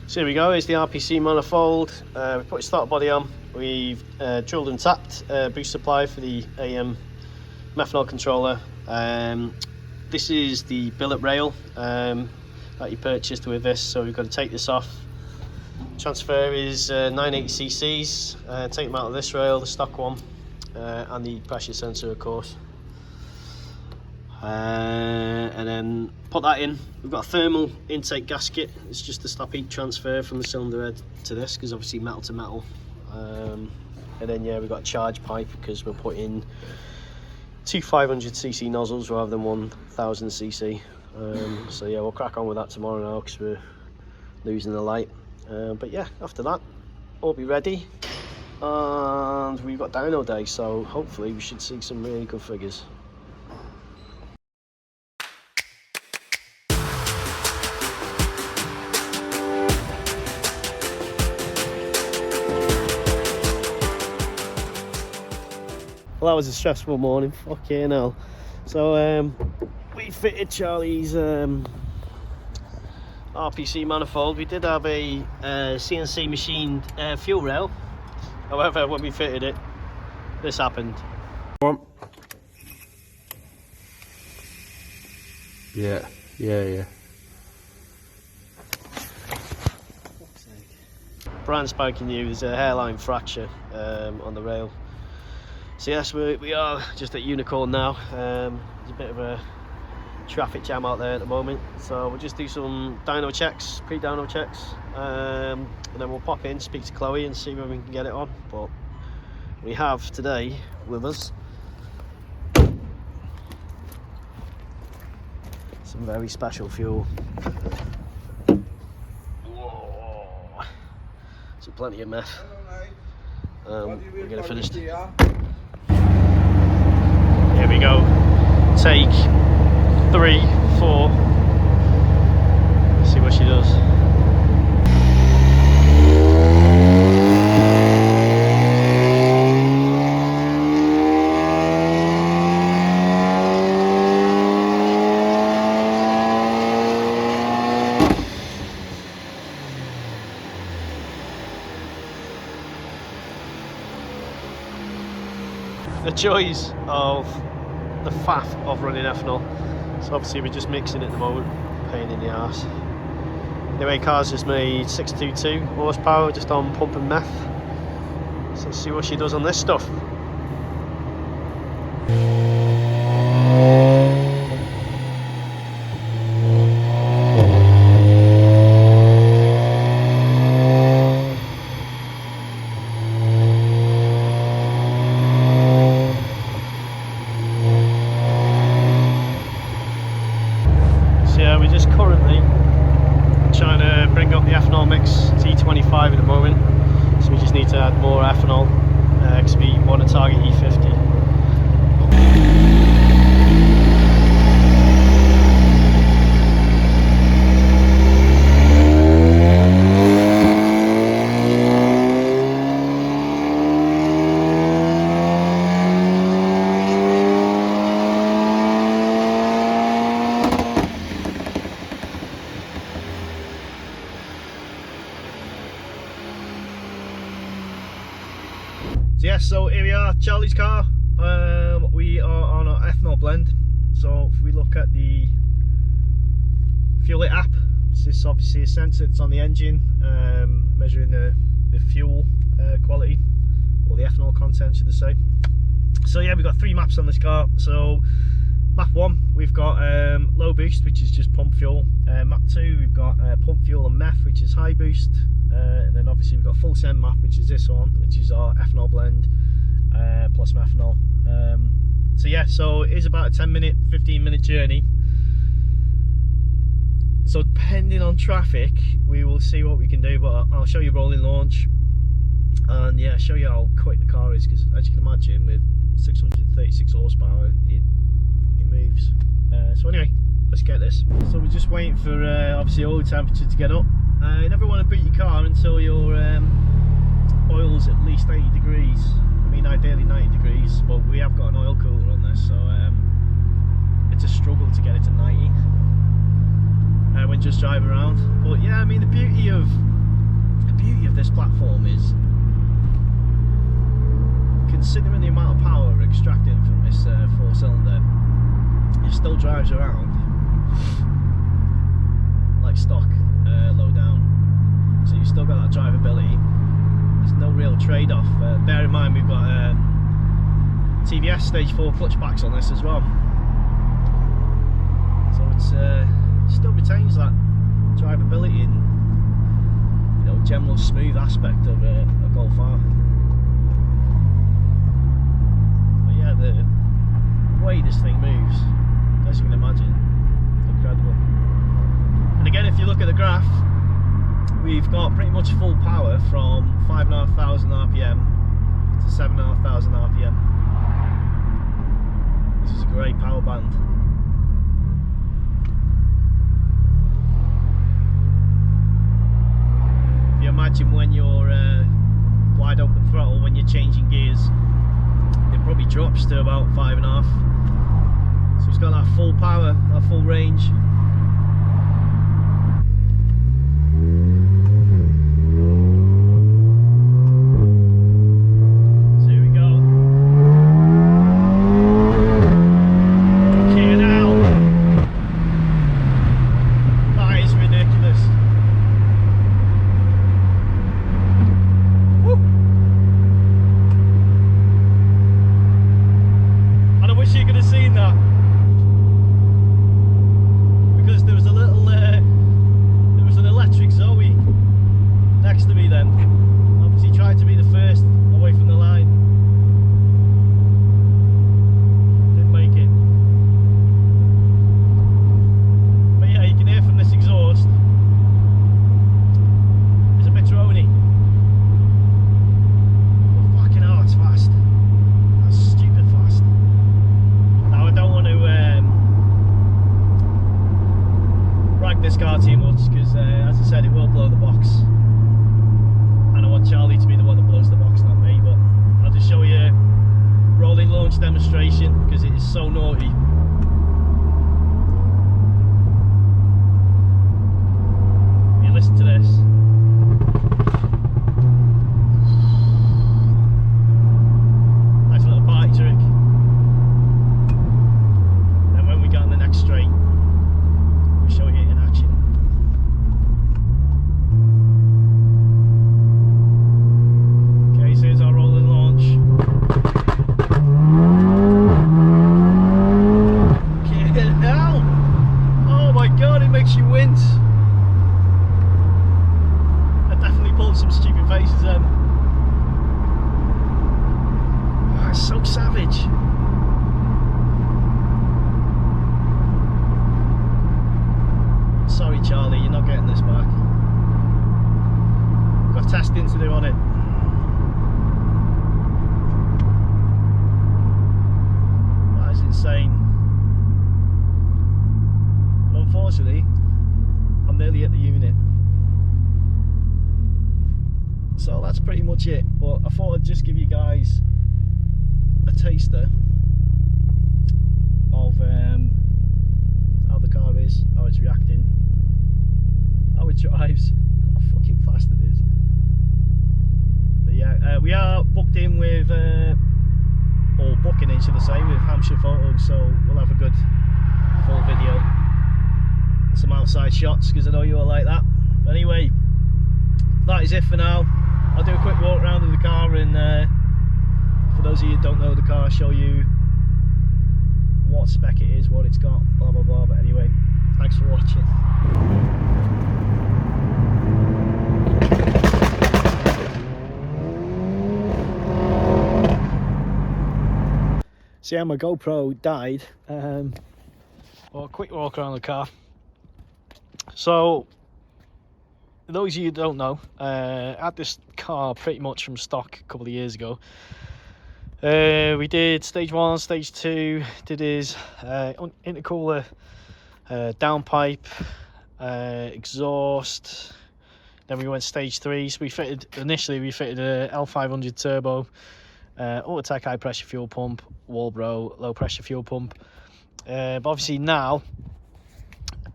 So here we go, here's the RPC manifold. We put a starter body on, we've drilled and tapped boost supply for the AM methanol controller. This is the billet rail that you purchased with this, so we've got to take this off. Transfer is 980 cc's, take them out of this rail, the stock one, and the pressure sensor of course. And then put that in. We've got a thermal intake gasket. It's just to stop heat transfer from the cylinder head to this, because obviously metal to metal. And then yeah, we've got a charge pipe because we're putting two 500cc nozzles rather than 1000cc. So yeah, we'll crack on with that tomorrow now because we're losing the light. But yeah, after that, all be ready. And we've got dyno day, so hopefully we should see some really good figures. Well, that was a stressful morning, fucking hell. So we fitted Charlie's RPC manifold. We did have a CNC machined fuel rail. However, when we fitted it, this happened. Yeah. Brand spanking new, there's a hairline fracture on the rail. So yes, we are just at Unicorn now. There's a bit of a traffic jam out there at the moment, so we'll just do some dyno checks, pre-dyno checks, and then we'll pop in, speak to Chloe and see where we can get it on. But we have today with us some very special fuel. Whoa. So plenty of meth. We're gonna finish. Here we go, take 3, 4, see what she does. The joys of the faff of running ethanol. So obviously we're just mixing at the moment, pain in the arse. Anyway, car's just made 622 horsepower just on pump and meth. So let's see what she does on this stuff. We're just currently trying to bring up the ethanol mix C85 at the moment, so we just need to add more ethanol because we want to target E50. Yes, so here we are, Charlie's car. We are on our ethanol blend. So if we look at the Fuel It app, this is obviously a sensor that's on the engine, measuring the fuel quality, or the ethanol content should I say. So yeah, we've got 3 maps on this car. So map 1, we've got low boost, which is just pump fuel. Map 2, we've got pump fuel and meth, which is high boost. And then obviously we've got full send map, which is this one, which is our ethanol blend plus methanol. So yeah, so it is about a 10-minute, 15-minute journey. So depending on traffic, we will see what we can do, but I'll show you rolling launch. And yeah, show you how quick the car is, because as you can imagine, with 636 horsepower, it moves. So anyway, let's get this. So we're just waiting for obviously oil temperature to get up. You never want to boot your car until your oil's at least 80 degrees. I mean, ideally 90 degrees, but we have got an oil cooler on this, so it's a struggle to get it to 90 when just driving around. But yeah, I mean, the beauty of extracting from this 4-cylinder, it still drives around like stock, low down. So you've still got that drivability. There's no real trade-off. Bear in mind we've got TVS stage 4 clutch packs on this as well. So it's still retains that drivability and, you know, general smooth aspect of a Golf R. But yeah, the way this thing moves, as you can imagine, incredible. And again, if you look at the graph, we've got pretty much full power from 5,500 RPM to 7,500 RPM. This is a great power band. If you imagine when you're wide open throttle, when you're changing gears, it probably drops to about 5.5. So it's got that full power, that full range. This car too much because as I said, it will blow the box, and I want Charlie to be the one that blows the box, not me. But I'll just show you a rolling launch demonstration because it is so naughty. You listen to this. Nice little party trick. And when we get on the next straight, we'll show you in action. Okay, so here's our rolling launch. Get out! Oh my god, it makes you wince. I definitely pulled some stupid faces then. Oh, it's so savage. Sorry Charlie, you're not getting this back. Got testing to do on it. That is insane. And unfortunately, I'm nearly at the unit. So that's pretty much it. But I thought I'd just give you guys a taster of how the car is, how it's reacting, how it drives, how fucking fast it is. But yeah, we are booked in with, or booking in should I say, with Hampshire Photos, so we'll have a good full video, some outside shots because I know you all like that. But anyway, that is it for now. I'll do a quick walk around of the car and for those of you who don't know the car, I'll show you what spec it is, what it's got, blah blah blah. But anyway, thanks for watching. See how my GoPro died. Well, a quick walk around the car. So, those of you who don't know, I had this car pretty much from stock a couple of years ago. We did stage 1, stage 2, did his intercooler, downpipe, exhaust. Then we went stage 3. So initially we fitted a L500 turbo, Turbotech high pressure fuel pump, Walbro low pressure fuel pump. But obviously now,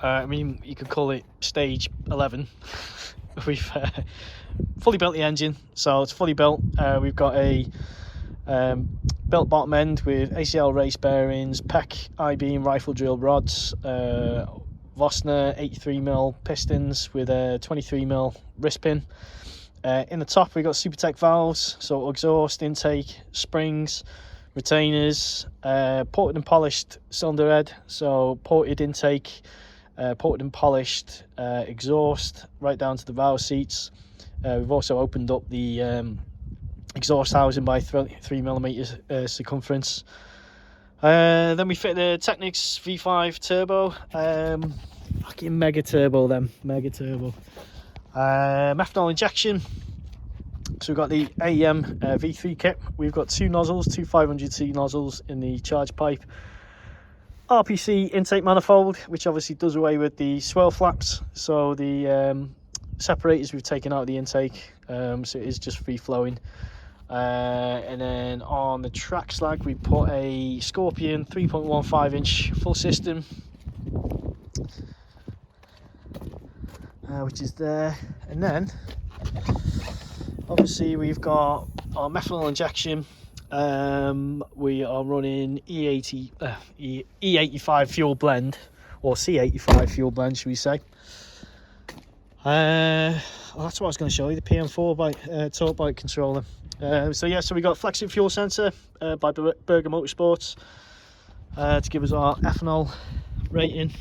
I mean, you could call it stage 11. We've fully built the engine, so it's fully built. We've got a Built bottom end with ACL race bearings, PEC I-beam rifle drill rods, Vosner 83mm pistons with a 23mm wrist pin. In the top we got Supertech valves, so exhaust, intake, springs, retainers, ported and polished cylinder head, so ported intake, ported and polished exhaust right down to the valve seats. We've also opened up the exhaust housing by 3mm circumference. Then we fit the Technics V5 turbo, fucking mega turbo then, mega turbo. Methanol injection, so we've got the AEM V3 kit. We've got two nozzles, two 500C nozzles in the charge pipe. RPC intake manifold, which obviously does away with the swirl flaps, so the separators we've taken out of the intake, so it is just free flowing. And then on the track slag we put a Scorpion 3.15 inch full system, which is there. And then obviously we've got our methanol injection. We are running E85 fuel blend, or C85 fuel blend should we say. Well, that's what I was going to show you, the PM4 by Turbotechnics controller. So we got flexible fuel sensor by Berger Motorsports to give us our ethanol rating.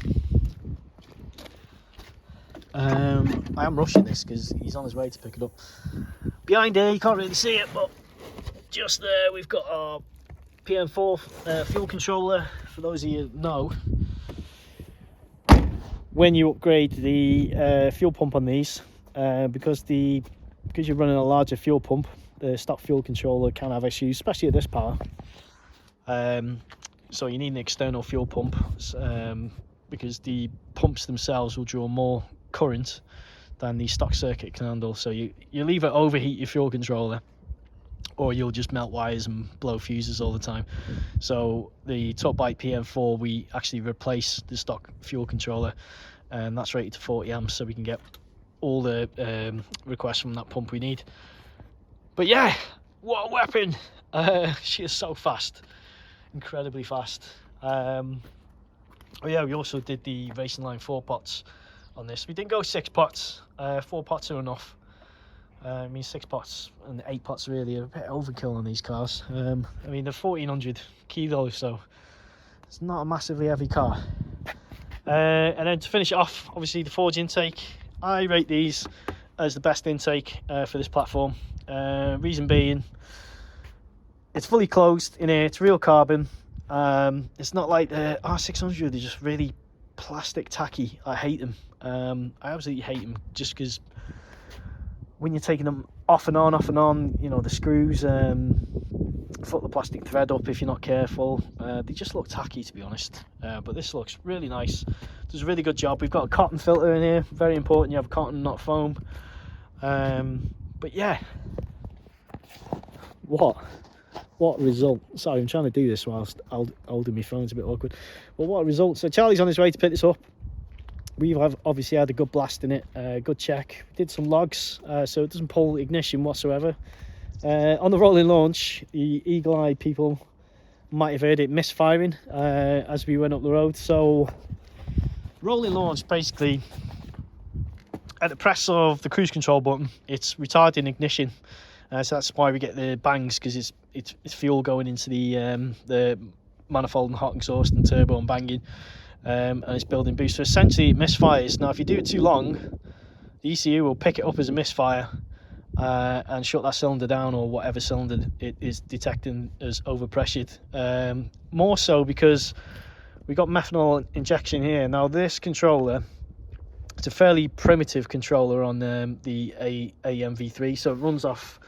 I am rushing this because he's on his way to pick it up. Behind here you can't really see it, but just there we've got our PM4 fuel controller. For those of you who know, when you upgrade the fuel pump on these, because you're running a larger fuel pump, the stock fuel controller can have issues, especially at this power. So you need an external fuel pump, because the pumps themselves will draw more current than the stock circuit can handle. So you either overheat your fuel controller, or you'll just melt wires and blow fuses all the time. So the Turbotechnics PM4, we actually replace the stock fuel controller, and that's rated to 40 amps, so we can get all the requests from that pump we need. But yeah, what a weapon! She is so fast, incredibly fast. Oh yeah, we also did the racing line 4 pots on this. We didn't go 6 pots, 4 pots are enough. I mean 6 pots and 8 pots really are a bit overkill on these cars. I mean they're 1400 kilos, so it's not a massively heavy car. And then to finish it off, obviously the forge intake. I rate these as the best intake for this platform. Reason being, it's fully closed in here, it's real carbon. It's not like the R600, they're just really plastic tacky. I hate them. I absolutely hate them, just because when you're taking them off and on, you know, the screws foot the plastic thread up if you're not careful. They just look tacky, to be honest. But this looks really nice. Does a really good job. We've got a cotton filter in here, very important. You have cotton, not foam. But yeah, what a result. Sorry, I'm trying to do this whilst holding my phone. It's a bit awkward, but what a result. So Charlie's on his way to pick this up. We've obviously had a good blast in it, good check. Did some logs, so it doesn't pull ignition whatsoever. On the rolling launch, the eagle-eyed people might have heard it misfiring as we went up the road. So rolling launch, basically at the press of the cruise control button, it's retarding ignition. So that's why we get the bangs, because it's fuel going into the manifold and hot exhaust and turbo and banging, and it's building boost. So essentially it misfires. Now if you do it too long, the ECU will pick it up as a misfire and shut that cylinder down, or whatever cylinder it is detecting as overpressured. More so because we got methanol injection here. Now this controller, it's a fairly primitive controller on the AEM V3, so it runs off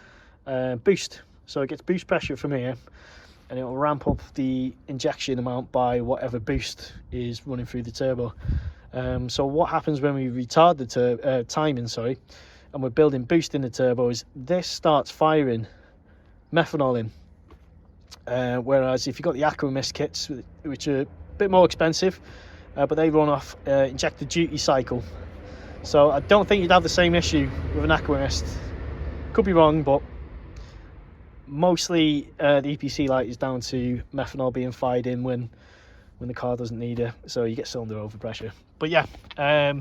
boost. So it gets boost pressure from here, and it will ramp up the injection amount by whatever boost is running through the turbo. So what happens when we retard the timing, and we're building boost in the turbo, is this starts firing methanol in. Whereas if you've got the Aqua Mist kits, which are a bit more expensive, but they run off injected duty cycle. So I don't think you'd have the same issue with an Aqua Mist. Could be wrong, but mostly the EPC light is down to methanol being fired in when the car doesn't need it, so you get cylinder overpressure. But yeah,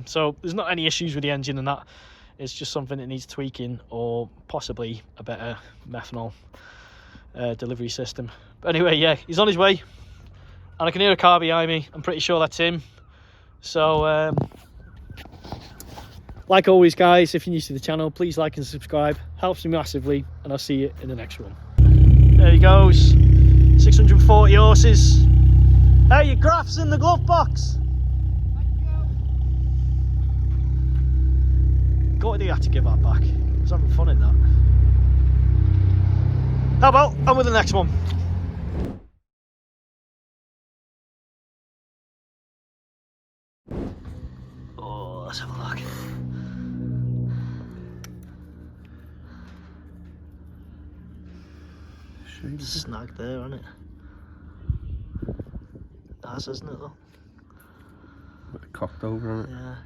so there's not any issues with the engine and that. It's just something that needs tweaking, or possibly a better methanol delivery system. But anyway, yeah, he's on his way, and I can hear a car behind me. I'm pretty sure that's him. So like always, guys, if you're new to the channel, please like and subscribe. Helps me massively, and I'll see you in the next one. There he goes, 640 horses. Hey, your graph's in the glove box. What do you have to give that back? I was having fun in that. How about on with the next one? Oh, let's have a look. There's a snag there, isn't it? Nice, isn't it though? Bit cocked over, isn't it? Yeah.